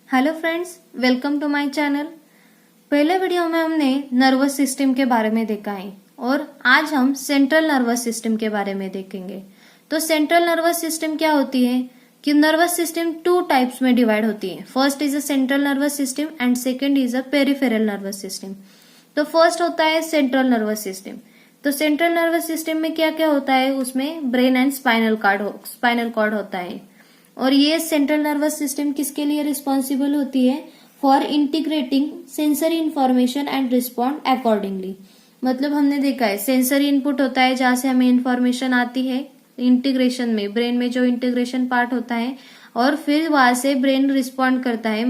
Hello friends, welcome to my channel. पहले video में हमने नर्वस सिस्टम के बारे में देखा है और आज हम सेंट्रल नर्वस सिस्टम के बारे में देखेंगे। तो सेंट्रल नर्वस सिस्टम क्या होती है कि नर्वस सिस्टम टू टाइप्स में डिवाइड होती है। First is a central nervous system and second is a peripheral nervous system. तो फर्स्ट होता है सेंट्रल नर्वस सिस्टम। तो सेंट्रल नर्वस सिस्टम में क्या क्या होता है, उसमें ब्रेन एंड स्पाइनल कॉर्ड होता है। और ये सेंट्रल नर्वस सिस्टम किसके लिए रिस्पॉन्सिबल होती है? For integrating sensory information and respond accordingly. मतलब हमने देखा है सेंसरी इनपुट होता है जहां से हमें इंफॉर्मेशन आती है, इंटीग्रेशन में ब्रेन में जो इंटीग्रेशन पार्ट होता है, और फिर वहां से ब्रेन रिस्पॉन्ड करता है,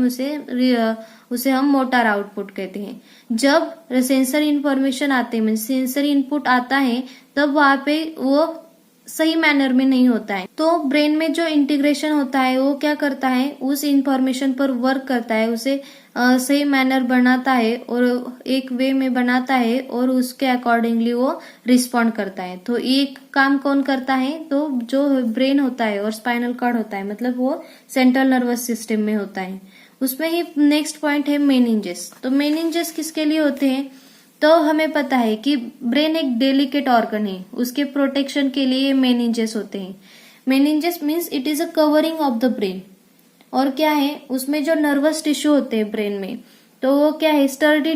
उसे हम मोटर आउटपुट कहते हैं। जब सेंसरी इंफॉर्मेशन आते हैं, सेंसरी इनपुट आता है, तब वहां पे वो सही मैनर में नहीं होता है। तो ब्रेन में जो इंटीग्रेशन होता है वो क्या करता है, उस इंफॉर्मेशन पर वर्क करता है, उसे सही मैनर बनाता है और एक वे में बनाता है और उसके अकॉर्डिंगली वो रिस्पॉन्ड करता है। तो एक काम कौन करता है? तो जो ब्रेन होता है और स्पाइनल कॉर्ड होता है, मतलब वो सेंट्रल नर्वस सिस्टम में होता है। उसमें ही नेक्स्ट पॉइंट है मेनिंजेस। तो मेनिंजेस किसके लिए होते हैं? तो हमें पता है कि ब्रेन एक डेलिकेट ऑर्गन है, उसके प्रोटेक्शन के लिए मेनिंजेस होते हैं। Meninges means it is a covering of the brain. और क्या है, उसमें जो नर्वस टिश्यू होते हैं ब्रेन में, तो वो क्या है, स्टर्डी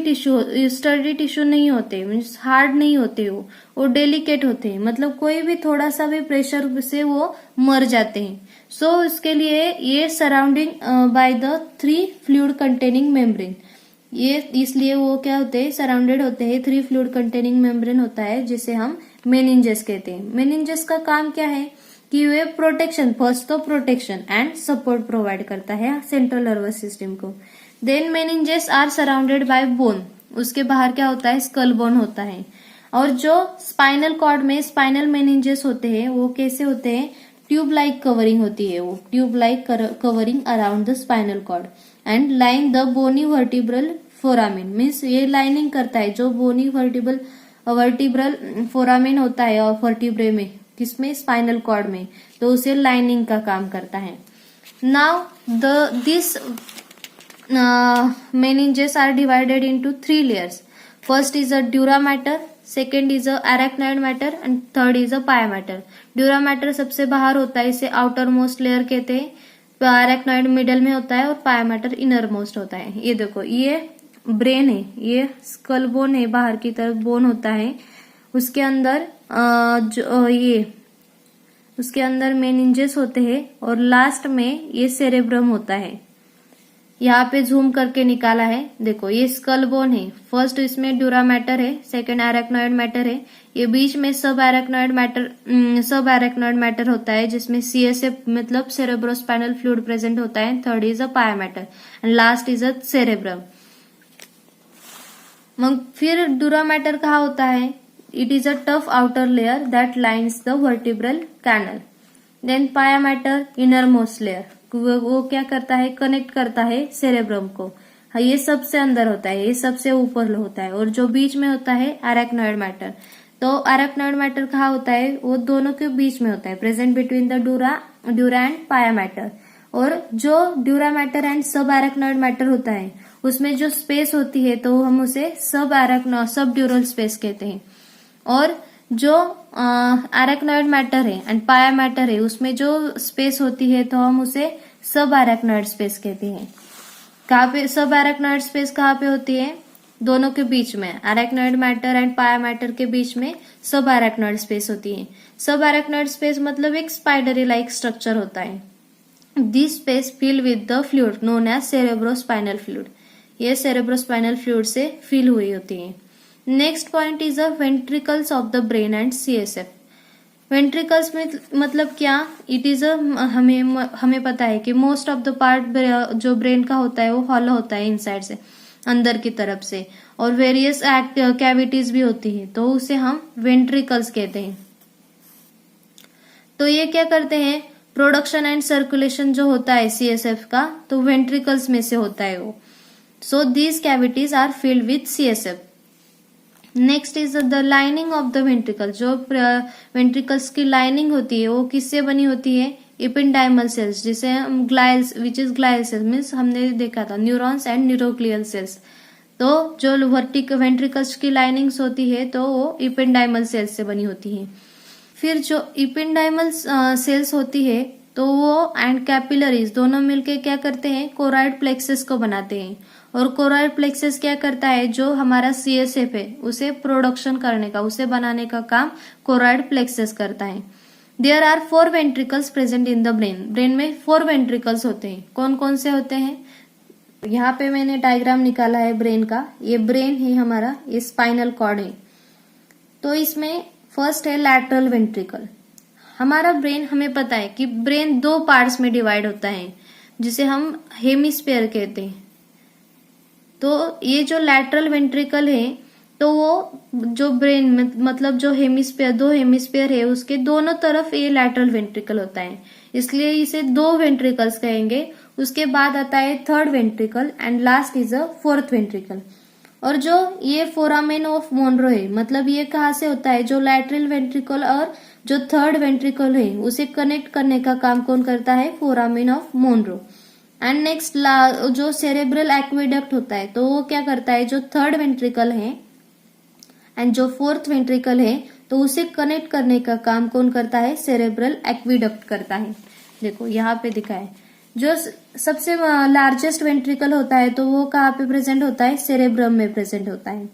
टिश्यू नहीं होते, मीन्स हार्ड नहीं होते, वो डेलिकेट होते हैं। मतलब कोई भी थोड़ा सा भी प्रेशर से वो मर जाते हैं। सो इसके लिए ये surrounding by the 3 fluid containing membrane, ये इसलिए वो क्या होते हैं, सराउंडेड होते हैं, 3 फ्लूइड कंटेनिंग मेम्ब्रेन होता है, जिसे हम मेनिंजेस कहते हैं। मेनिंजेस का काम क्या है कि वे प्रोटेक्शन, फर्स्ट तो प्रोटेक्शन एंड सपोर्ट प्रोवाइड करता है सेंट्रल नर्वस सिस्टम को। Then meninges are surrounded by bone, उसके बाहर क्या होता है, स्कल बोन होता है। और जो स्पाइनल कॉर्ड में स्पाइनल मेनिंजेस होते हैं वो कैसे होते हैं, ट्यूब लाइक कवरिंग होती है, वो tube like covering around the spinal cord and line the bony vertebral foramen. Means ये लाइनिंग करता है, जो बोनी वर्टिब्रल फोरामिन होता है और वर्टिब्रे में, किसमें, स्पाइनल कॉर्ड में, तो उसे लाइनिंग का काम करता है। Now this meninges are divided into 3 layers. First is a dura mater, second is a arachnoid matter and third is a pia matter. Dura mater सबसे बाहर होता है, इसे आउटर मोस्ट लेयर कहते हैं। arachnoid मिडल में होता है और pia mater इनर मोस्ट होता है। ये देखो, ये ब्रेन है, ये स्कल बोन है, बाहर की तरफ बोन होता है, उसके अंदर उसके अंदर मेनिंजेस होते हैं और लास्ट में ये सेरेब्रम होता है। यहाँ पे जूम करके निकाला है, देखो ये स्कल बोन है, फर्स्ट इसमें ड्यूरा मैटर है, सेकंड एराक्नॉइड मैटर है, ये बीच में सब एराक्नॉइड मैटर होता है, जिसमें सीएसएफ मतलब सेरेब्रोस्पाइनल फ्लूइड प्रेजेंट होता है, third is a pia matter and last is a cerebrum. मग फिर ड्यूरा मैटर कहाँ होता है? It is a tough outer layer that lines the vertebral canal. Then pia matter innermost layer, वो क्या करता है, कनेक्ट करता है सेरेब्रम को। हाँ, ये सबसे अंदर होता है, ये सबसे ऊपर होता है, और जो बीच में होता है एराक्नॉइड मैटर। तो एराक्नॉइड मैटर कहाँ होता है? वो दोनों के बीच में होता है, present between the dura and पाया मैटर। और जो ड्यूरा मैटर एंड सब एराक्नॉइड मैटर होता है, उसमें जो स्पेस होती है तो हम उसे सब ड्यूरल स्पेस कहते हैं। और जो एराक्नॉइड मैटर है एंड पाया मैटर है, उसमें जो स्पेस होती है तो हम उसे सब एराक्नॉइड स्पेस कहते हैं। कहाँ पे सब एराक्नॉइड स्पेस कहाँ पे होती है? दोनों के बीच में, एराक्नॉइड मैटर एंड पाया मैटर के बीच में सब एराक्नॉइड स्पेस होती है। सब एराक्नॉइड स्पेस मतलब एक स्पाइडरी लाइक स्ट्रक्चर होता है। This space fill with the fluid known as cerebrospinal fluid, ये सेरेब्रोस्पाइनल फ्लूइड से फिल हुई होती है। Next point is the ventricles of the brain and CSF. Ventricles में मतलब क्या, इट इज हमें पता है कि मोस्ट ऑफ द पार्ट जो ब्रेन का होता है वो हॉलो होता है इनसाइड से, अंदर की तरफ से, और वेरियस कैविटीज भी होती है, तो उसे हम वेंट्रिकल्स कहते हैं। तो ये क्या करते हैं, प्रोडक्शन एंड सर्कुलेशन जो होता है सीएसएफ का, तो वेंट्रिकल्स में से होता है वो। So these cavities are filled with CSF. Next is the lining of the ventricle. जो वेंट्रिकल्स की लाइनिंग होती है वो किससे बनी होती है? इपिंडाइमल सेल्स, जिसे हम glial, which is glial cells means हमने देखा था न्यूरॉन्स एंड न्यूरोग्लियल सेल्स। तो जो वेंट्रिकल्स की लाइनिंग्स होती है तो वो इपिंडाइमल सेल्स से बनी होती है। फिर जो इपिंडाइमल सेल्स होती है तो वो एंड कैपिलरीज दोनों मिलके क्या करते हैं, कोराइड प्लेक्सस को बनाते हैं। और कोराइड प्लेक्सस क्या करता है, जो हमारा सीएसएफ है उसे प्रोडक्शन करने का, उसे बनाने का काम कोराइड प्लेक्सस करता है। There are 4 ventricles present in the brain. Brain में 4 वेंट्रिकल्स होते हैं। कौन कौन से होते हैं, यहाँ पे मैंने डायग्राम निकाला है ब्रेन का। ये ब्रेन है हमारा, ये स्पाइनल कॉर्ड है। तो इसमें फर्स्ट है लैटरल वेंट्रिकल। हमारा ब्रेन, हमें पता है कि ब्रेन 2 पार्ट्स में डिवाइड होता है, जिसे हम हेमिस्फीयर कहते हैं। तो ये जो लैटरल वेंट्रिकल है तो वो जो ब्रेन मतलब जो हेमिस्फीयर, 2 हेमिस्फीयर है उसके दोनों तरफ ये लैटरल वेंट्रिकल होता है, इसलिए इसे 2 वेंट्रिकल्स कहेंगे। उसके बाद आता है 3rd ventricle and last is a 4th ventricle. और जो ये फोरामेन ऑफ मोनरो है, मतलब ये कहाँ से होता है, जो लैटरल वेंट्रिकल और जो 3rd वेंट्रिकल है उसे कनेक्ट करने का काम कौन करता है, foramen of Monro. And next जो सेरेब्रल एक्वेडक्ट होता है तो वो क्या करता है, जो 3rd वेंट्रिकल है एंड जो 4th वेंट्रिकल है तो उसे कनेक्ट करने का काम कौन करता है, सेरेब्रल एक्वेडक्ट करता है। देखो यहाँ पे दिखा है, जो सबसे लार्जेस्ट वेंट्रिकल होता है तो वो कहाँ पे प्रेजेंट होता है, सेरेब्रम में प्रेजेंट होता है।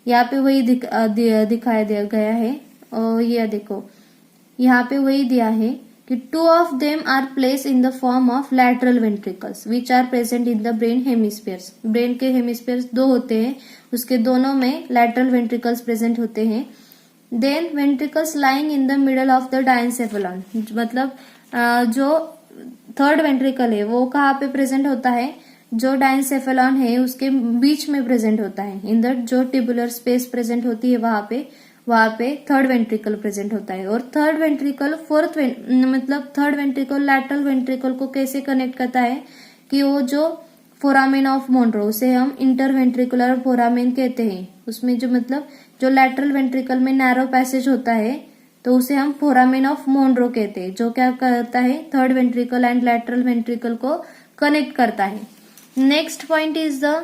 यहाँ पे वही दिखाया दिया गया है। और ये देखो यहाँ पे वही दिया है कि 2 of them are placed in the form of lateral ventricles which are present in the brain hemispheres। Brain के हेमिस्फीयर्स 2 होते हैं, उसके दोनों में lateral ventricles प्रेजेंट होते हैं। Then ventricles lying in the middle of the diencephalon, मतलब जो 3rd वेंट्रिकल है वो कहाँ पे प्रेजेंट होता है, जो डाइनसेफेलॉन है उसके बीच में प्रेजेंट होता है। इन द जो टिबुलर स्पेस प्रेजेंट होती है वहां पे 3rd वेंट्रिकल प्रेजेंट होता है। और 3rd वेंट्रिकल मतलब 3rd वेंट्रिकल लैटरल वेंट्रिकल को कैसे कनेक्ट करता है कि वो जो फोरामेन ऑफ मोनरो, उसे हम इंटरवेंट्रिकुलर फोरामेन कहते हैं। उसमें जो मतलब जो लैटरल वेंट्रिकल में नैरो पैसेज होता है तो उसे हम फोरामेन ऑफ मोनरो कहते हैं, जो क्या करता है, 3rd ventricle and lateral ventricle को कनेक्ट करता है। Next point is the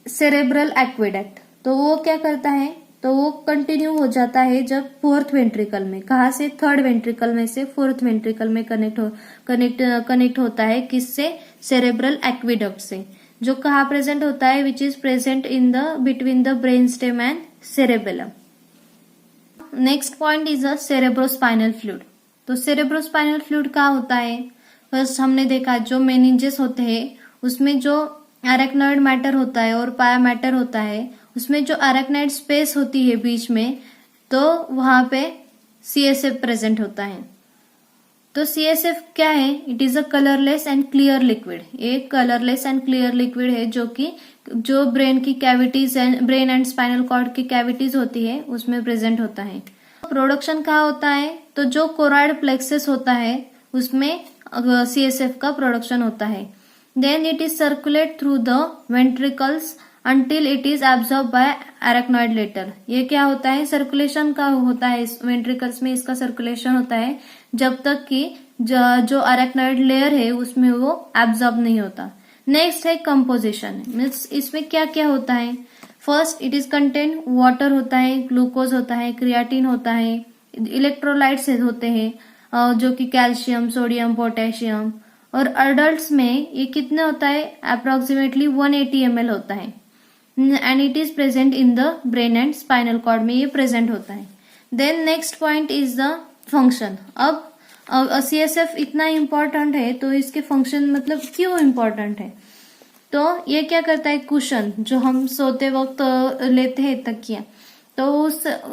cerebral aqueduct. तो वो क्या करता है, तो वो कंटिन्यू हो जाता है जब 4th वेंट्रिकल में, कहा से 3rd वेंट्रिकल में से 4th वेंट्रिकल में कनेक्ट होता है, किससे, सेरेब्रल एक्वेडक्ट से, जो कहा प्रेजेंट होता है, which is present in the between the brain stem and cerebellum. Next point is a cerebrospinal fluid. तो सेरेब्रोस्पाइनल फ्लूइड क्या होता है, फर्स्ट हमने देखा जो मेनिंजेस होते हैं उसमें जो एरेक्नॉइड मैटर होता है और पाया मैटर होता है, उसमें जो एरेक्नॉइड स्पेस होती है बीच में, तो वहां पे सीएसएफ प्रेजेंट होता है। तो सीएसएफ क्या है, it is a colourless and clear liquid. एक कलरलेस एंड क्लियर लिक्विड है जो ब्रेन की cavities and brain and spinal cord की कैविटीज होती है उसमें प्रेजेंट होता है। प्रोडक्शन कहाँ होता है, तो जो कोराइड प्लेक्सस होता है उसमें सीएसएफ का प्रोडक्शन होता है। Then it is circulate through the ventricles until it is absorbed by arachnoid later। ये क्या होता है, सर्कुलेशन का होता है, इस वेंट्रिकल्स में इसका सर्कुलेशन होता है जब तक कि जो arachnoid लेयर है उसमें वो एब्जॉर्ब नहीं होता। नेक्स्ट है कंपोजिशन, मीन्स इसमें क्या क्या होता है। First it is contain water होता है, ग्लूकोज होता है, क्रिएटिन होता है, इलेक्ट्रोलाइट्स होते हैं जो कि कैल्शियम, सोडियम, पोटेशियम। और अडल्ट्स में ये कितने होता है, अप्रोक्सीमेटली 180 ml होता है and it is present in the brain and spinal cord में ये प्रेजेंट होता है। Then next point is the function. अब सीएसएफ इतना इम्पोर्टेंट है तो इसके फंक्शन मतलब क्यों इम्पोर्टेंट है, तो ये क्या करता है, कुशन जो हम सोते वक्त लेते हैं तकिया, तो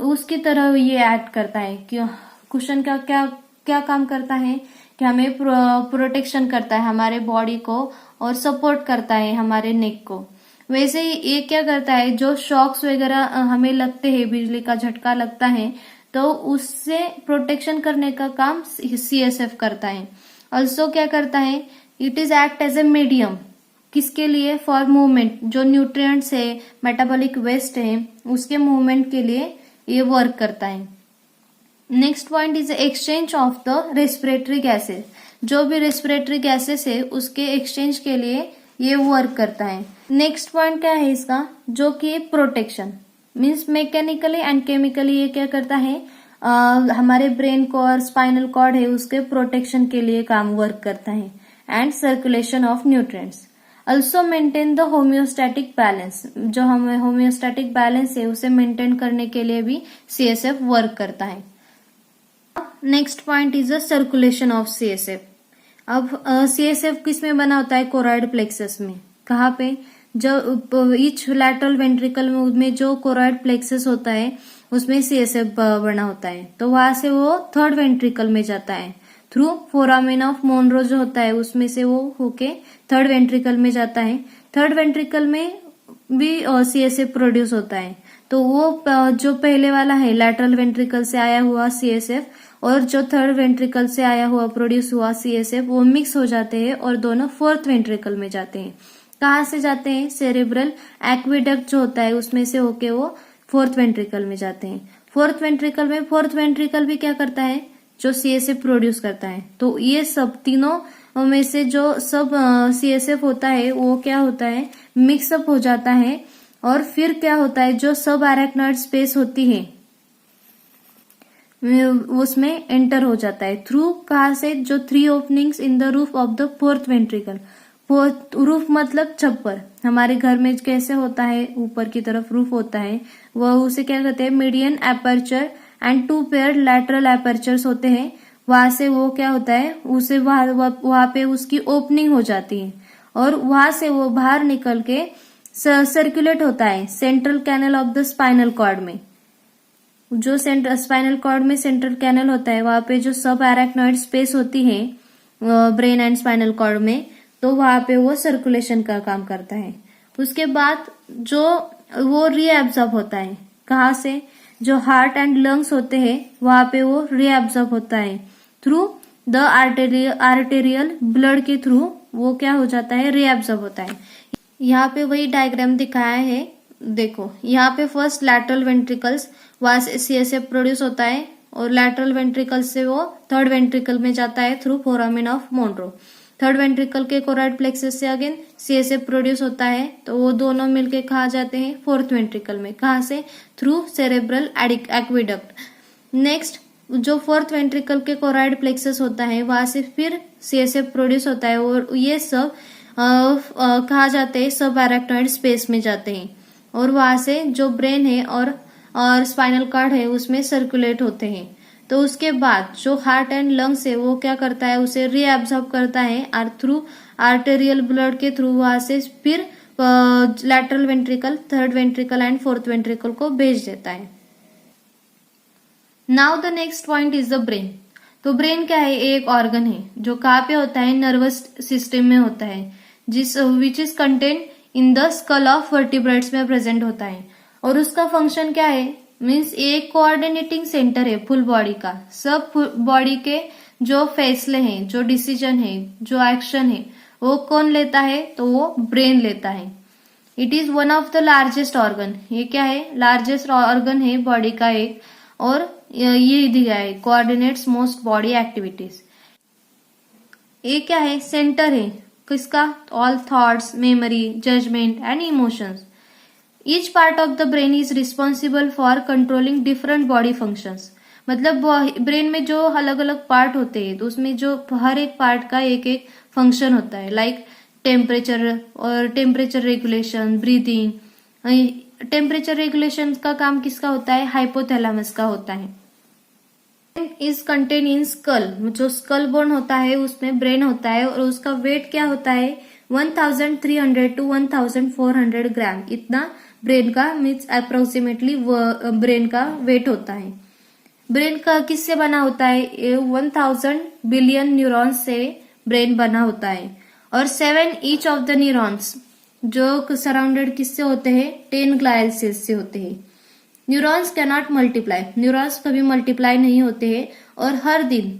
उसकी तरह ये एक्ट करता है। क्यों, कुशन का क्या काम करता है कि हमें प्रोटेक्शन करता है हमारे बॉडी को और सपोर्ट करता है हमारे नेक को। वैसे ही ये क्या करता है, जो शॉक्स वगैरह हमें लगते हैं, बिजली का झटका लगता है, तो उससे प्रोटेक्शन करने का काम सीएसएफ करता है। ऑल्सो क्या करता है, it is act as a medium, किसके लिए, फॉर मूवमेंट, जो न्यूट्रिएंट्स है, मेटाबॉलिक वेस्ट है, उसके मूवमेंट के लिए ये वर्क करता है। Next point is exchange of the respiratory gases. जो भी रेस्पिरेटरी गैसेस है उसके एक्सचेंज के लिए ये वर्क करता है। नेक्स्ट पॉइंट क्या है इसका, जो कि protection means mechanically and chemically ये क्या करता है, हमारे ब्रेन को और स्पाइनल कॉर्ड है उसके प्रोटेक्शन के लिए काम वर्क करता है। And circulation of nutrients, also maintain the homeostatic balance. जो हमें होम्योस्टैटिक बैलेंस है उसे मेंटेन करने के लिए भी सीएसएफ वर्क करता है। Next point is the circulation of CSF. अब सीएसएफ किस में बना होता है, कोरॉइड प्लेक्सस में। कहाँ पे, जो ईच लैटरल वेंट्रिकल में जो कोरॉइड प्लेक्सस होता है उसमें सीएसएफ बना होता है। तो वहां से वो थर्ड वेंट्रिकल में जाता है थ्रू फोरामेन ऑफ मोनरो जो होता है उसमें से वो होके थर्ड वेंट्रिकल में जाता है। थर्ड वेंट्रिकल में भी सीएसएफ प्रोड्यूस होता है। तो वो जो पहले वाला है लैटरल वेंट्रिकल से आया हुआ सीएसएफ और जो थर्ड वेंट्रिकल से आया हुआ प्रोड्यूस हुआ सीएसएफ वो मिक्स हो जाते हैं और दोनों फोर्थ वेंट्रिकल में जाते हैं। कहाँ से जाते हैं, सेरेब्रल एक्विडक्ट जो होता है उसमें से होके वो फोर्थ वेंट्रिकल में जाते हैं। फोर्थ वेंट्रिकल भी क्या करता है, जो सीएसएफ प्रोड्यूस करता है। तो ये सब तीनों में से जो सब सीएसएफ होता है वो क्या होता है, मिक्सअप हो जाता है और फिर क्या होता है, जो सब अरेक्नॉइड स्पेस होती है उसमें एंटर हो जाता है थ्रू, कहा से, जो 3 openings in the roof of the fourth ventricle. Roof मतलब छप्पर, हमारे घर में कैसे होता है ऊपर की तरफ रूफ होता है, वह उसे क्या कहते हैं, median aperture and 2 pair lateral apertures होते हैं। वहां से वो क्या होता है, उसे वहां पे उसकी ओपनिंग हो जाती है और वहां से वो बाहर निकल के सर्कुलेट होता है central canal of the spinal cord में। जो स्पाइनल कॉर्ड में सेंट्रल कैनल होता है वहां पे जो सब अरेक्नॉइड स्पेस होती है ब्रेन एंड स्पाइनल कॉर्ड में, तो वहां पे वो सर्कुलेशन का काम करता है। उसके बाद जो वो रीएब्जॉर्ब होता है, कहाँ से, जो हार्ट एंड लंग्स होते हैं वहां पे वो रीएब्जॉर्ब होता है थ्रू द आर्टेरियल ब्लड के थ्रू, वो क्या हो जाता है, रीएब्जॉर्ब होता है। यहाँ पे वही डायग्राम दिखाया है, देखो यहाँ पे फर्स्ट लैटरल वेंट्रिकल्स, वहां से सीएसएफ प्रोड्यूस होता है और लैटरल वेंट्रिकल से वो थर्ड वेंट्रिकल में जाता है through foramen of Monro. Third ventricle के कोरॉइड प्लेक्सस से अगेन सीएसएफ प्रोड्यूस होता है, तो वो दोनों मिलके कहा जाते हैं फोर्थ वेंट्रिकल में। कहाँ से, थ्रू सेरेब्रल एक्विडक्ट। नेक्स्ट जो फोर्थ वेंट्रिकल के कोरॉइड प्लेक्सस होता है वहां से फिर सीएसएफ प्रोड्यूस होता है और ये सब कहा जाते हैं सब अरेक्नॉइड स्पेस में जाते हैं और वहां से जो ब्रेन है और स्पाइनल कॉर्ड है उसमें सर्कुलेट होते हैं। तो उसके बाद जो हार्ट एंड लंग्स है वो क्या करता है, उसे रीअब्सॉर्ब करता है और थ्रू आर्टेरियल ब्लड के थ्रू वहां से फिर lateral ventricle, third ventricle and fourth ventricle को भेज देता है। Now the next point is the brain. तो ब्रेन क्या है, एक ऑर्गन है जो कहाँ पे होता है, नर्वस सिस्टम में होता है, जिस which is content in the skull of vertebrates में प्रेजेंट होता है। और उसका फंक्शन क्या है, मीन्स एक कोऑर्डिनेटिंग सेंटर है फुल बॉडी का। सब बॉडी के जो फैसले हैं, जो डिसीजन है, जो एक्शन है, वो कौन लेता है, तो वो ब्रेन लेता है। It is one of the largest organ. ये क्या है, लार्जेस्ट ऑर्गन है बॉडी का एक, और ये दिया है कोऑर्डिनेट्स मोस्ट बॉडी एक्टिविटीज। ये क्या है, सेंटर है किसका, all thoughts, memory, judgement and emotions. Each part of the brain is responsible for controlling different body functions. मतलब ब्रेन में जो अलग अलग पार्ट होते हैं तो उसमें जो हर एक पार्ट का एक एक फंक्शन होता है, लाइक टेम्परेचर और temperature regulation, breathing. Temperature regulation का काम किसका होता है, हाइपोथैलेमस का होता है। इज कंटेन इन स्कल, जो स्कल बोन होता है उसमें ब्रेन होता है और उसका वेट क्या होता है, 1300 to 1400 ग्राम, इतना ब्रेन का मीन्स अप्रोक्सीमेटली ब्रेन का वेट होता है। ब्रेन का किससे बना होता है, 1000 बिलियन न्यूरॉन्स से ब्रेन बना होता है और 7 ईच ऑफ द न्यूरॉन्स जो सराउंडेड किससे होते हैं, 10 ग्लायल सेल्स से होते हैं। न्यूरॉन्स कैनॉट मल्टीप्लाई, न्यूरॉन्स कभी मल्टीप्लाई नहीं होते हैं और हर दिन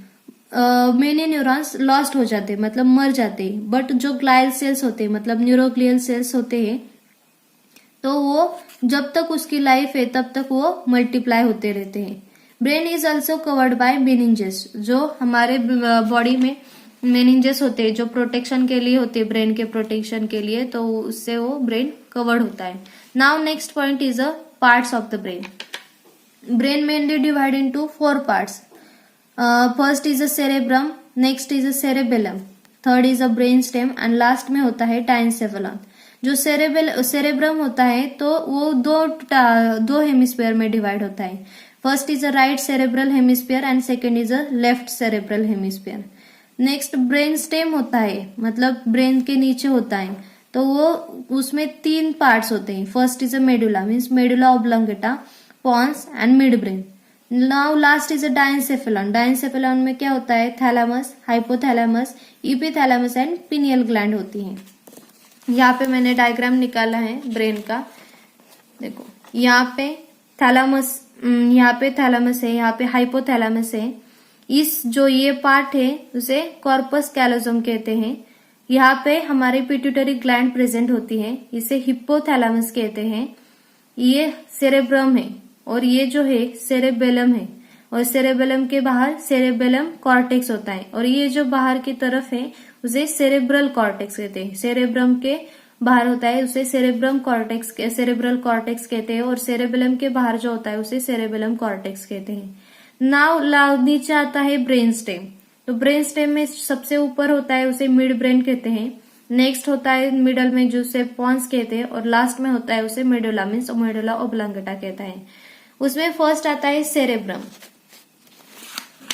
मेनी न्यूरॉन्स लॉस्ट हो जाते हैं, मतलब मर जाते हैं। बट जो ग्लायल सेल्स होते हैं, मतलब न्यूरोग्लियल सेल्स होते हैं, तो वो जब तक उसकी लाइफ है तब तक वो मल्टीप्लाई होते रहते हैं। Brain is also covered by meninges, जो हमारे बॉडी में मेनिंजेस होते हैं जो प्रोटेक्शन के लिए होते हैं, ब्रेन के प्रोटेक्शन के लिए, तो उससे वो ब्रेन कवर्ड होता है। Now next point is a parts of the brain. Brain mainly divide into 4 parts. First is a cerebrum, next is a cerebellum, third is a brain stem and last में होता है diencephalon. जो cerebrum होता है तो वो दो hemisphere में डिवाइड होता है। First is a right cerebral hemisphere and second is a left cerebral hemisphere. Next brain stem होता है, मतलब ब्रेन के नीचे होता है, तो वो उसमें 3 पार्ट्स होते हैं। First is a medulla, means medulla oblongata, pons and mid brain. Now last is a diencephalon. Diencephalon में क्या होता है, thalamus, hypothalamus, epithalamus and pineal gland होती है। यहाँ पे मैंने डायग्राम निकाला है ब्रेन का, देखो यहाँ पे थैलेमस, यहाँ पे थैलेमस है, यहाँ पे हाइपोथैलेमस है। इस जो ये पार्ट है उसे कॉर्पस कैलोसम कहते हैं। यहाँ पे हमारी पिट्यूटरी ग्लैंड प्रेजेंट होती है, इसे हिप्पोथैलेमस कहते हैं। ये सेरेब्रम है और ये जो है सेरेबेलम है, और सेरेबेलम के बाहर सेरेबेलम कॉर्टेक्स होता है, और ये जो बाहर की तरफ है उसे सेरेब्रल कॉर्टेक्स कहते हैं। सेरेब्रम के बाहर होता है उसे सेरेब्रल कॉर्टेक्स कहते हैं, और सेरेबेलम के बाहर जो होता है उसे सेरेबेलम कॉर्टेक्स कहते हैं। नाउ नीचे आता है ब्रेन स्टेम। तो ब्रेन स्टेम में सबसे ऊपर होता है उसे मिड ब्रेन कहते हैं, नेक्स्ट होता है मिडल में जो उसे पॉन्स कहते हैं, और लास्ट में होता है उसे मेडुला, मीन्स मेडुला ऑब्लोंगेटा कहता है। उसमें फर्स्ट आता है सेरेब्रम।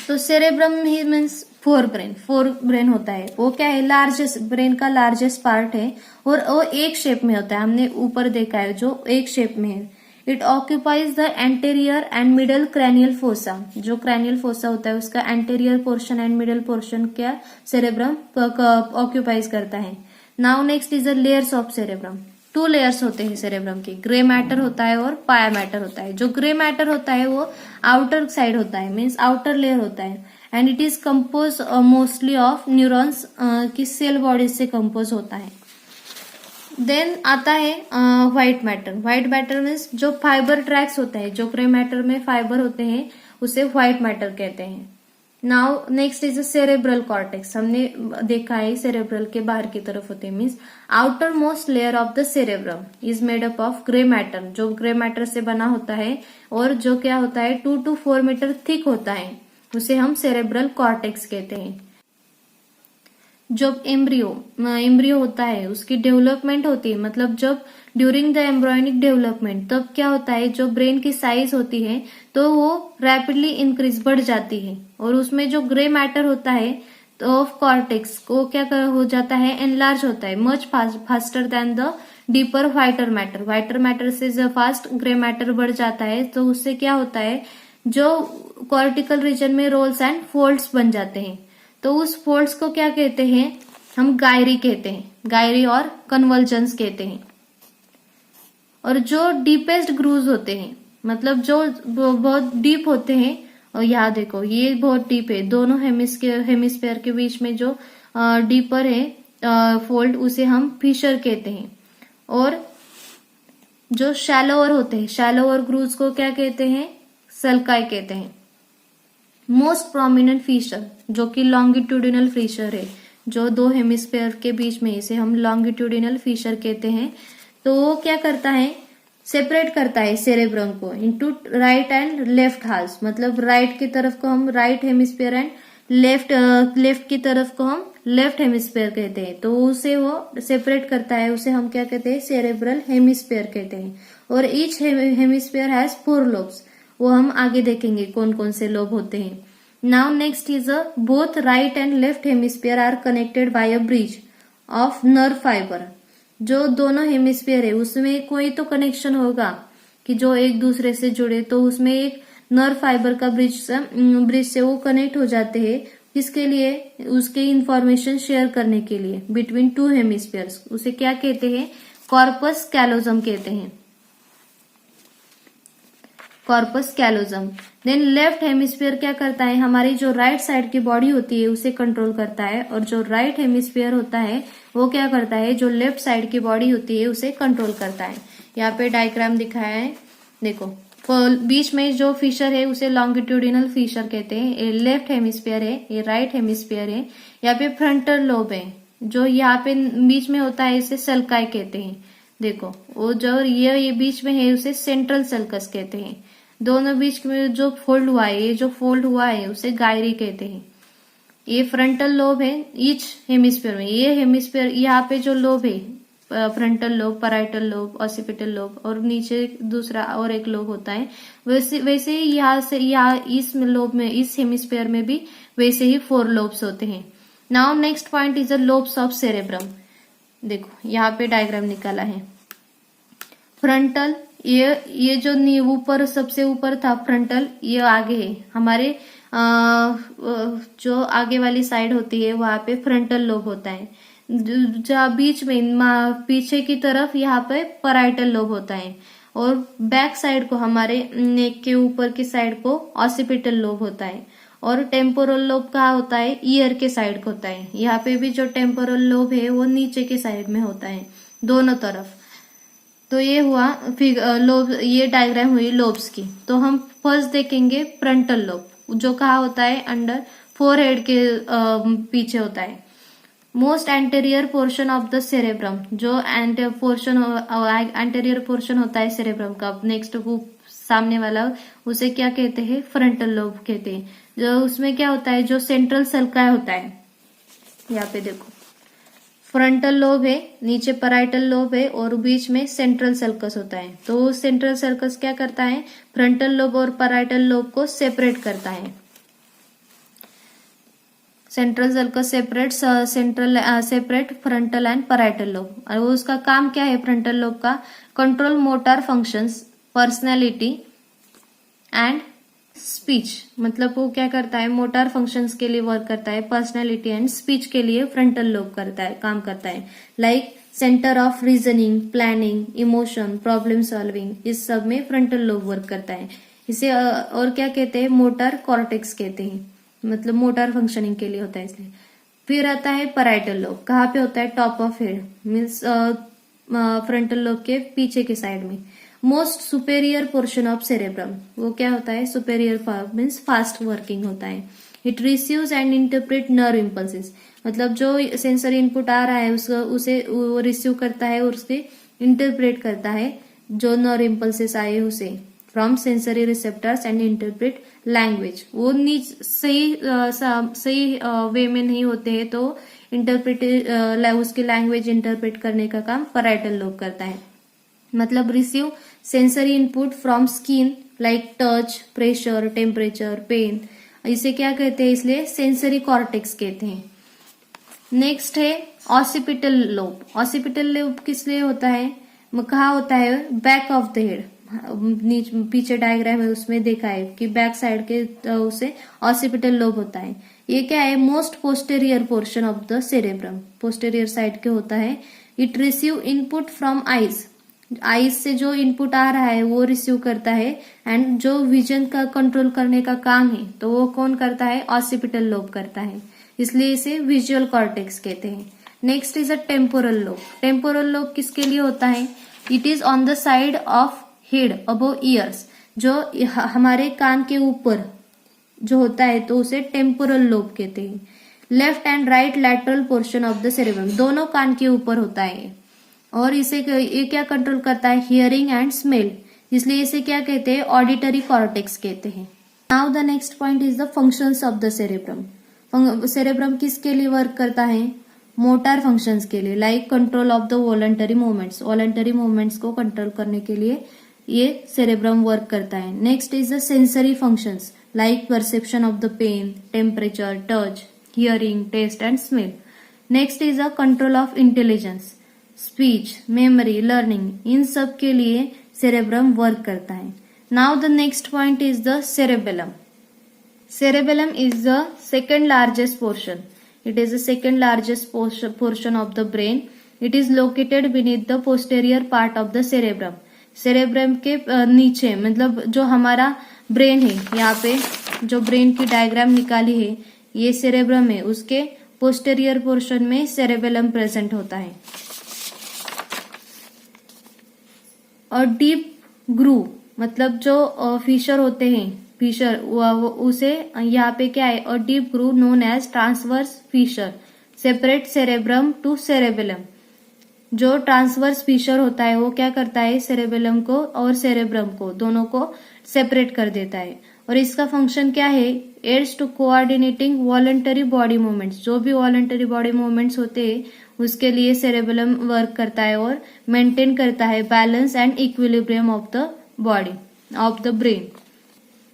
तो सेरेब्रम ही मीन्स 4 ब्रेन होता है। वो क्या है, लार्जेस्ट ब्रेन का लार्जेस्ट पार्ट है, और वो एक शेप में होता है, हमने ऊपर देखा है जो एक शेप में है। It occupies the anterior and middle cranial fossa. जो क्रैनियल फोसा होता है उसका anterior portion and middle portion क्या सेरेब्रम ऑक्यूपाइज करता है। Now next is the layers of cerebrum. 2 layers होते हैं सेरेब्रम के, ग्रे मैटर होता है और पाया मैटर होता है। जो ग्रे मैटर होता है वो आउटर साइड होता है, मीन्स आउटर लेयर होता है, and it is compose mostly of neurons की सेल बॉडीज से कंपोज होता है। देन आता है white matter. White matter means जो फाइबर ट्रैक्स होते हैं, जो ग्रे मैटर में फाइबर होते हैं उसे व्हाइट मैटर कहते हैं। Now next is a cerebral cortex. हमने देखा है सेरेब्रल के बाहर की तरफ होते हैं, means outer most layer of the cerebrum is made up of grey matter, जो ग्रे मैटर से बना होता है, और जो क्या होता है 2 to 4 मीटर थिक होता है, उसे हम सेरेब्रल कॉर्टेक्स कहते हैं। जब एम्ब्रियो होता है उसकी डेवलपमेंट होती है, मतलब जब ड्यूरिंग द एम्ब्रॉयनिक डेवलपमेंट, तब क्या होता है जो ब्रेन की साइज होती है तो वो रैपिडली इंक्रीज बढ़ जाती है, और उसमें जो ग्रे मैटर होता है तो ऑफ कॉर्टेक्स को क्या हो जाता है, एनलार्ज होता है much faster than the deeper whiter matter. Whiter matter से जब फास्ट ग्रे मैटर बढ़ जाता है तो उससे क्या होता है, जो कॉर्टिकल रीजन में रोल्स एंड फोल्ड्स बन जाते हैं, तो उस फोल्ड्स को क्या कहते हैं, हम गायरी कहते हैं, गायरी और कन्वर्जेंस कहते हैं। और जो डीपेस्ट ग्रूव्स होते हैं, मतलब जो बहुत डीप होते हैं, और यहाँ देखो ये बहुत डीप है, दोनों हेमिस्फीयर के बीच में जो डीपर है फोल्ड उसे हम फिशर कहते हैं। और जो शैलोअर होते हैं, शैलोअर ग्रूव्स को क्या कहते हैं, सल्काई कहते हैं। मोस्ट प्रोमिनेंट फिशर जो कि लॉन्गिट्यूडिनल फिशर है, जो 2 हेमिस्फीयर के बीच में, इसे हम लॉन्गिट्यूडिनल फिशर कहते हैं। तो वो क्या करता है, सेपरेट करता है सेरेब्रम को इनटू राइट एंड लेफ्ट हाल्स, मतलब राइट की तरफ को हम राइट हेमिस्फीयर एंड लेफ्ट की तरफ को हम लेफ्ट हेमिस्फीयर कहते हैं। तो उसे वो सेपरेट करता है, उसे हम क्या कहते हैं, सेरेब्रल हेमिस्फीयर कहते हैं। और ईच हेमिस्फीयर हैज 4 लोब्स, वो हम आगे देखेंगे कौन कौन से लोब होते हैं। Now next is a both right and left hemisphere are connected by a bridge of nerve fibre. जो दोनों हेमिस्फीयर है उसमें कोई तो कनेक्शन होगा कि जो एक दूसरे से जुड़े, तो उसमें एक नर्व फाइबर का ब्रिज से वो कनेक्ट हो जाते हैं। किसके लिए, उसके इंफॉर्मेशन शेयर करने के लिए बिटवीन 2 हेमिस्फीयर्स। उसे क्या कहते हैं, कॉर्पस कैलोसम कहते हैं, corpus callosum. Then left hemisphere क्या करता है, हमारी जो राइट साइड की बॉडी होती है उसे कंट्रोल करता है, और जो राइट हेमिस्फीयर होता है वो क्या करता है, जो लेफ्ट साइड की बॉडी होती है उसे कंट्रोल करता है। यहाँ पे डायग्राम दिखाया है, देखो बीच में जो फिशर है उसे लॉन्गिट्यूडिनल फिशर कहते हैं। ये लेफ्ट हेमिस्फीयर है, ये राइट हेमिस्फीयर है। यहाँ पे फ्रंटल लोब है जो यहाँ पे बीच में होता है, इसे सल्काई कहते हैं। देखो वो जो ये बीच में है उसे सेंट्रल सल्कस कहते हैं। दोनों बीच में जो फोल्ड हुआ है, ये जो फोल्ड हुआ है उसे गायरी कहते हैं। ये फ्रंटल लोब है ईच हेमिस्फीयर में। ये हेमिस्फीयर यहाँ पे जो लोब है, frontal lobe, parietal lobe, occipital lobe और नीचे दूसरा और एक लोब होता है। वैसे ही यहाँ से यहाँ इस लोब में, इस हेमिस्फीयर में भी वैसे ही 4 लोब्स होते हैं। Now next point is the lobes of cerebrum. देखो यहाँ पे डायग्राम निकाला है। फ्रंटल, ये जो ऊपर सबसे ऊपर था फ्रंटल, ये आगे है हमारे जो आगे वाली साइड होती है वहां पे फ्रंटल लोब होता है। जहाँ बीच में पीछे की तरफ यहाँ पे पैराइटल लोब होता है और बैक साइड को, हमारे नेक के ऊपर की साइड को ऑसिपिटल लोब होता है। और टेम्पोरल लोब कहाँ होता है? ईयर के साइड को होता है। यहाँ पे भी जो टेम्पोरल लोब है वो नीचे के साइड में होता है, दोनों तरफ। तो ये हुआ लोब, ये डायग्राम हुई लोब्स की। तो हम फर्स्ट देखेंगे फ्रंटल लोब, जो कहाँ होता है? अंडर फोरहेड के पीछे होता है। Most anterior portion of the cerebrum, जो एंटेरियर पोर्शन होता है सेरेब्रम का, नेक्स्ट वो सामने वाला, उसे क्या कहते हैं? फ्रंटल लोब कहते हैं। जो उसमें क्या होता है? जो सेंट्रल सल्काई होता है, यहाँ पे देखो फ्रंटल लोब है, नीचे पैराइटल लोब है और बीच में सेंट्रल सल्कस होता है। तो सेंट्रल सल्कस क्या करता है? फ्रंटल लोब और पैराइटल लोब को सेपरेट करता है। Central sulcus separate frontal and parietal lobe. और उसका काम क्या है फ्रंटल लोब का? Control motor functions, personality and speech. मतलब वो क्या करता है? मोटर फंक्शंस के लिए वर्क करता है, पर्सनैलिटी एंड स्पीच के लिए फ्रंटल लोब काम करता है। Like centre of reasoning, planning, emotion, problem solving, इस सब में फ्रंटल लोब वर्क करता है। इसे और क्या कहते हैं? मोटर कॉर्टेक्स कहते हैं, मतलब मोटर फंक्शनिंग के लिए होता है इसलिए। फिर आता है पैराइटल लोब, कहाँ पे होता है? Top of head, means frontal lobe के पीछे के साइड में। Most superior portion of cerebrum, वो क्या होता है? सुपेरियर मीन्स फास्ट वर्किंग होता है। It receives and interpret nerve impulses, मतलब जो सेंसरी इनपुट आ रहा है उसे वो रिसीव करता है और उसके इंटरप्रेट करता है, जो नर्व इम्पल्सेस आए उसे from sensory receptors and interpret language. वो सही वे में नहीं होते हैं तो उसकी लैंग्वेज इंटरप्रेट करने का काम पैराइटल लोब करता है। मतलब receive sensory input from skin like touch, pressure, temperature, pain, इसे क्या कहते हैं? इसलिए सेंसरी कॉर्टेक्स कहते हैं। नेक्स्ट है ऑसिपिटल लोब। ऑसिपिटल लोब किस लिए होता है? कहाँ होता है? Back of the head. पीछे डायग्राम है उसमें देखा है कि बैक साइड के उसे ऑसिपिटल लोब होता है। ये क्या है? Most posterior portion of the cerebrum, posterior side के होता है। It receive input from eyes, eyes से जो इनपुट आ रहा है वो रिसीव करता है। एंड जो विजन का कंट्रोल करने का काम है तो वो कौन करता है? ऑसिपिटल लोब करता है, इसलिए इसे विजुअल कॉर्टेक्स कहते हैं। Next is a temporal lobe. Temporal lobe किसके लिए होता है? It is on the side of head above years, जो हमारे कान के ऊपर जो होता है तो उसे टेम्पोरल लोब कहते हैं। Left and right lateral portion of the cerebrum, दोनों कान के ऊपर होता है और ये क्या कंट्रोल करता है? हियरिंग एंड स्मेल, इसलिए इसे क्या कहते हैं? ऑडिटरी कॉर्टेक्स कहते हैं। Now the next point is the functions of the cerebrum. Cerebrum किसके लिए वर्क करता है? मोटर फंक्शंस के लिए, like control of the voluntary movements. Voluntary movements को कंट्रोल करने के लिए ये सेरेब्रम वर्क करता है। Next is the sensory functions like perception of the pain, temperature, touch, hearing, taste and smell. Next is the control of intelligence, speech, memory, learning, इन सब के लिए सेरेब्रम वर्क करता है। Now the next point is the cerebellum. Cerebellum is the second largest portion. It is the second largest portion of the brain. It is located beneath the posterior part of the cerebrum. Cerebrum के नीचे, मतलब जो हमारा brain है, यहाँ पे जो brain की डायग्राम निकाली है ये सेरेब्रम है, उसके पोस्टेरियर पोर्शन में सेरेबेलम प्रेजेंट होता है। और डीप ग्रूव, मतलब जो फिशर होते हैं, फिशर उसे यहाँ पे क्या है, a deep groove known as transverse fissure separate cerebrum to cerebellum. जो ट्रांसवर्स फिशर होता है वो क्या करता है, सेरेबेलम को और सेरेब्रम को दोनों को सेपरेट कर देता है। और इसका फंक्शन क्या है, aids to coordinating voluntary body movements. जो भी वॉलंटरी बॉडी मूवमेंट्स होते हैं उसके लिए सेरेबेलम वर्क करता है और मेंटेन करता है balance and equilibrium of the body of the brain.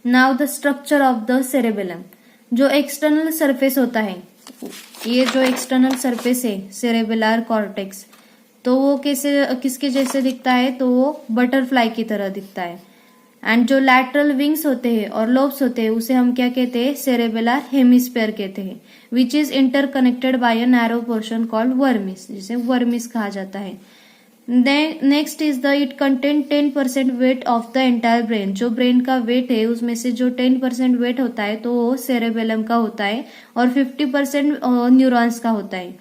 Now the structure of the cerebellum. जो एक्सटर्नल सरफेस होता है, ये जो एक्सटर्नल सरफेस है सेरेबेलर कॉर्टेक्स, तो वो किसके जैसे दिखता है, तो वो बटरफ्लाई की तरह दिखता है। एंड जो लैटरल विंग्स होते हैं और लोब्स होते हैं उसे हम क्या कहते हैं, सेरेबेलर हेमिस्फीयर कहते हैं, which is interconnected by a narrow portion called vermis, जिसे वर्मिस कहा जाता है। Next is the it contain 10% weight of the entire brain. जो ब्रेन का वेट है उसमें से जो 10% वेट होता है तो वो सेरेबेलम का होता है और 50% न्यूरॉन्स का होता है।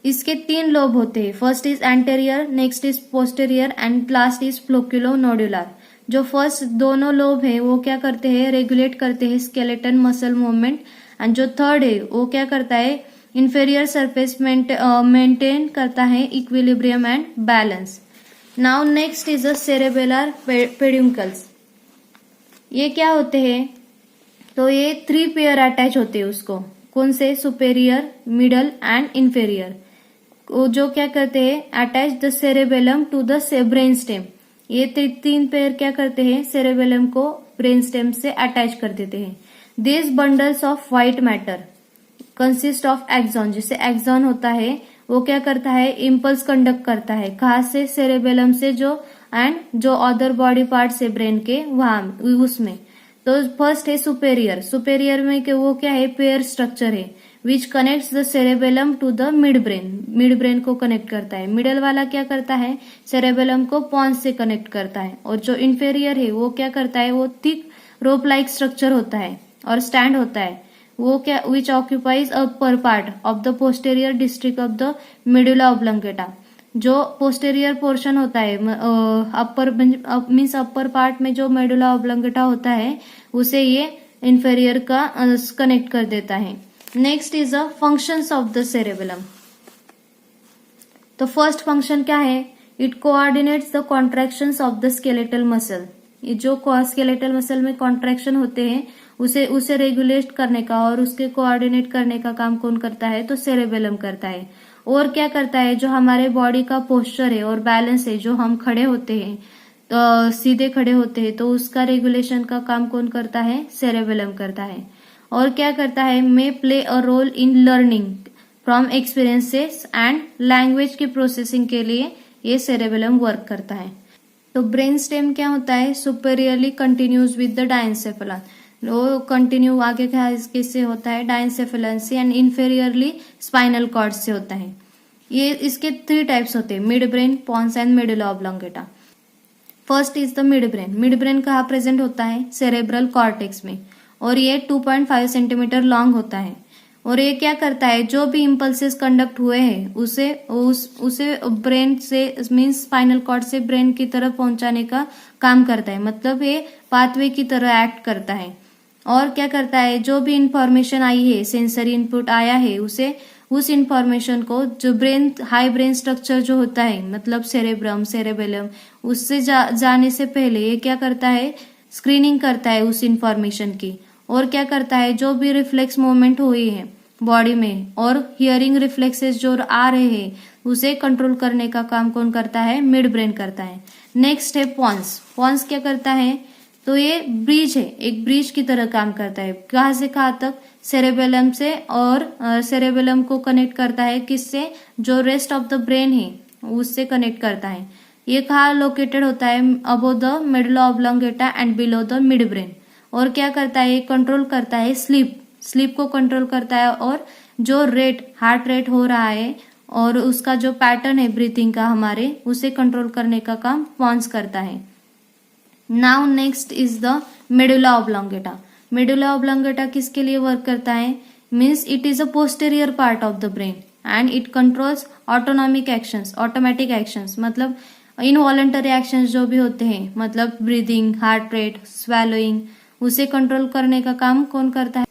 इसके 3 लोब होते हैं, first is anterior, next is posterior and last is flocculonodular. जो फर्स्ट दोनों लोब है वो क्या करते हैं, रेगुलेट करते हैं स्केलेटन मसल मूवमेंट, एंड जो थर्ड है वो क्या करता है, इंफेरियर सरफेस मेंटेन करता है equilibrium and balance. Now next is a cerebellar peduncles. ये क्या होते हैं, तो ये 3 पेयर अटैच होते हैं उसको, कौन से, सुपेरियर, मिडल एंड इंफेरियर। जो क्या करते हैं, attach the cerebellum to the brain stem. ये 3 पेयर क्या करते हैं, सेरेबेलम को ब्रेन स्टेम से अटैच कर देते हैं। This bundles of white matter consist of axon. जैसे एक्सॉन होता है वो क्या करता है, इम्पल्स कंडक्ट करता है, कहाँ से, सेरेबेलम से, जो अदर बॉडी पार्ट है ब्रेन के वहां उसमें। तो फर्स्ट है सुपेरियर। सुपेरियर में वो क्या है, पेयर स्ट्रक्चर है which connects the cerebellum to the midbrain. Midbrain को कनेक्ट करता है। मिडल वाला क्या करता है, सेरेबेलम को पॉन्स से कनेक्ट करता है। और जो इंफेरियर है वो क्या करता है, वो थिक रोप लाइक स्ट्रक्चर होता है और स्टैंड होता है। वो क्या, which occupies upper part of the posterior district of the medulla oblongata. जो पोस्टेरियर पोर्शन होता है, अपर मीन्स अपर पार्ट में जो मेडुला ऑब्लंगेटा होता है उसे ये इंफेरियर का कनेक्ट कर देता है। Next is a functions of the cerebellum. तो फर्स्ट फंक्शन क्या है, it coordinates the contractions of the skeletal muscle. ये जो स्केलेटल मसल में कॉन्ट्रैक्शन होते हैं उसे रेगुलेट करने का और उसके कोऑर्डिनेट करने का काम कौन करता है, तो सेरेबेलम करता है। और क्या करता है, जो हमारे बॉडी का पोस्चर है और बैलेंस है, जो हम खड़े होते हैं तो सीधे खड़े होते हैं तो उसका रेगुलेशन का काम कौन करता है, सेरेबेलम करता है। और क्या करता है, may play a role in learning from experiences and language की प्रोसेसिंग के लिए ये सेरेबेलम वर्क करता है। तो ब्रेन स्टेम क्या होता है, सुपेरियरली कंटिन्यूज विद द डायंसेफेलन। वो कंटिन्यू आगे क्या किससे होता है, डायंसेफेलन से, एंड इंफेरियरली स्पाइनल कॉर्ड से होता है। ये इसके 3 टाइप्स होते हैं, midbrain, pons and medulla oblongata. First is the midbrain. Midbrain कहाँ प्रेजेंट होता है, सेरेब्रल कॉर्टेक्स में, और ये 2.5 सेंटीमीटर लॉन्ग होता है। और ये क्या करता है, जो भी इम्पल्सेस कंडक्ट हुए हैं उसे ब्रेन से मीन्स स्पाइनल कॉर्ड से ब्रेन की तरफ पहुंचाने का काम करता है। मतलब ये पाथवे की तरह एक्ट करता है। और क्या करता है, जो भी इंफॉर्मेशन आई है, सेंसरी इनपुट आया है, उस इंफॉर्मेशन को जो हाई ब्रेन स्ट्रक्चर जो होता है, मतलब सेरेब्रम, सेरेबेलम, उससे जाने से पहले ये क्या करता है, स्क्रीनिंग करता है उस इंफॉर्मेशन की। और क्या करता है, जो भी रिफ्लेक्स मूवमेंट हुई है बॉडी में और हियरिंग रिफ्लेक्सेस जो आ रहे हैं उसे कंट्रोल करने का काम कौन करता है, मिड ब्रेन करता है। नेक्स्ट है पॉन्स। पॉन्स क्या करता है, तो ये ब्रिज है, एक ब्रिज की तरह काम करता है। कहाँ से कहाँ तक, सेरेबेलम से, और सेरेबेलम को कनेक्ट करता है किससे, जो रेस्ट ऑफ द ब्रेन है उससे कनेक्ट करता है। ये कहाँ लोकेटेड होता है, above the medulla oblongata and below the mid brain. और क्या करता है, कंट्रोल करता है स्लीप को कंट्रोल करता है। और जो हार्ट रेट हो रहा है और उसका जो पैटर्न है ब्रीथिंग का हमारे, उसे कंट्रोल करने का काम पॉन्स करता है। Now next is the medulla oblongata. Medulla oblongata किसके लिए वर्क करता है, means it is a posterior part of the brain and it controls autonomic actions, automatic actions. मतलब इनवॉलंटरी एक्शंस जो भी होते हैं, मतलब ब्रीदिंग, हार्ट रेट, स्वेलोइंग, उसे कंट्रोल करने का काम कौन करता है?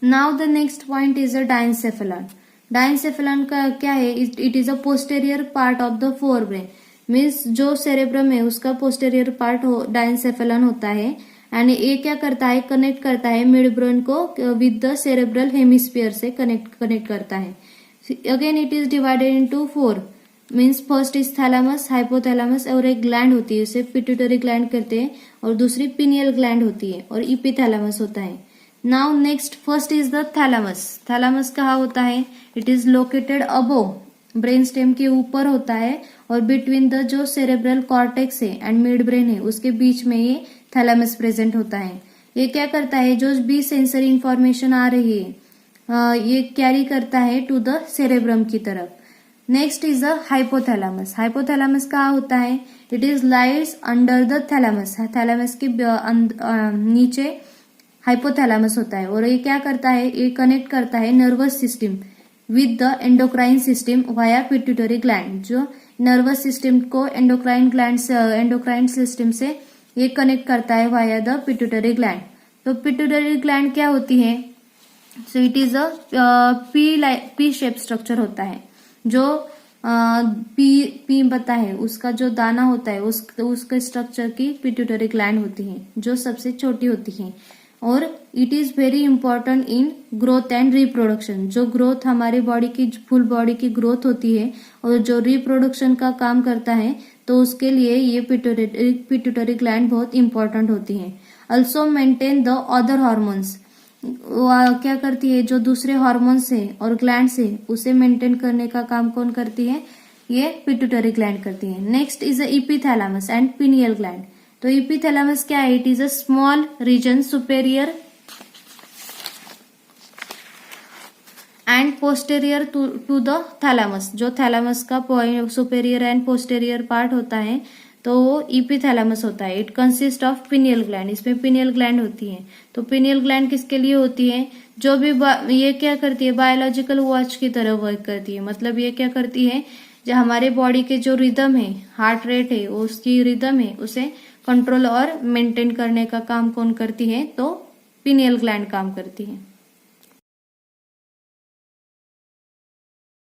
Now the next point is a diencephalon. Diencephalon का क्या है? It is a posterior part of the fore brain, means जो सेरेब्रम है उसका पोस्टेरियर पार्ट डायंसेफेलॉन होता है। एंड ये क्या करता है? कनेक्ट करता है मिड ब्रेन को विद द सेरेब्रल हेमिस्फीयर से कनेक्ट करता है। Again it is divided into four, means first is thalamus, hypothalamus, और एक ग्लैंड होती है उसे पिट्यूटरी ग्लैंड कहते हैं, और दूसरी पिनियल ग्लैंड होती है, और इपीथैलामस होता है। Now next first is the thalamus. Thalamus कहाँ होता है? It is located above, brain stem के ऊपर होता है, और बिटवीन द जो सेरेब्रल कॉर्टेक्स है एंड मिड ब्रेन है उसके बीच में ये थैलामस प्रेजेंट होता है। ये क्या करता है? जो भी सेंसरी इंफॉर्मेशन आ रही है ये कैरी करता है टू द सेरेब्रम की तरफ। Next is the hypothalamus. Hypothalamus कहाँ होता है? It is lies under the thalamus. Thalamus के नीचे हाइपोथैलामस होता है, और ये क्या करता है? ये कनेक्ट करता है nervous system with the endocrine system via pituitary gland. जो नर्वस सिस्टम को एंडोक्राइन सिस्टम से ये कनेक्ट करता है वाया द पिट्यूटरी ग्लैंड। तो पिट्यूटरी ग्लैंड क्या होती है? So it is a P shape structure होता है। जो पी पता है उसका जो दाना होता है उसके स्ट्रक्चर की पिट्यूटरी ग्लैंड होती है, जो सबसे छोटी होती है, और it is very important in growth and reproduction. जो ग्रोथ हमारी बॉडी की, फुल बॉडी की ग्रोथ होती है और जो रिप्रोडक्शन का काम करता है, तो उसके लिए ये पिट्यूटरी ग्लैंड बहुत इंपॉर्टेंट होती है। Also maintain the other hormones. क्या करती है? जो दूसरे हॉर्मोन्स है और ग्लैंड्स है उसे मेंटेन करने का काम कौन करती है? ये पिट्यूटरी ग्लैंड करती है। Next is epithalamus and pineal gland. तो इपीथैलामस क्या है? It is a small region superior and posterior to the thalamus. जो थैलामस का सुपेरियर एंड पोस्टेरियर पार्ट होता है तो वो इपीथैलामस होता है। It consist of pineal gland. इसमें पिनियल ग्लैंड होती है। तो पिनियल ग्लैंड किसके लिए होती है? जो भी ये क्या करती है? बायोलॉजिकल वॉच की तरह वर्क करती है। मतलब ये क्या करती है? जो हमारे बॉडी के जो रिदम है, हार्ट रेट है, उसकी रिदम है, उसे कंट्रोल और मेंटेन करने का काम कौन करती है? तो पिनियल ग्लैंड काम करती है।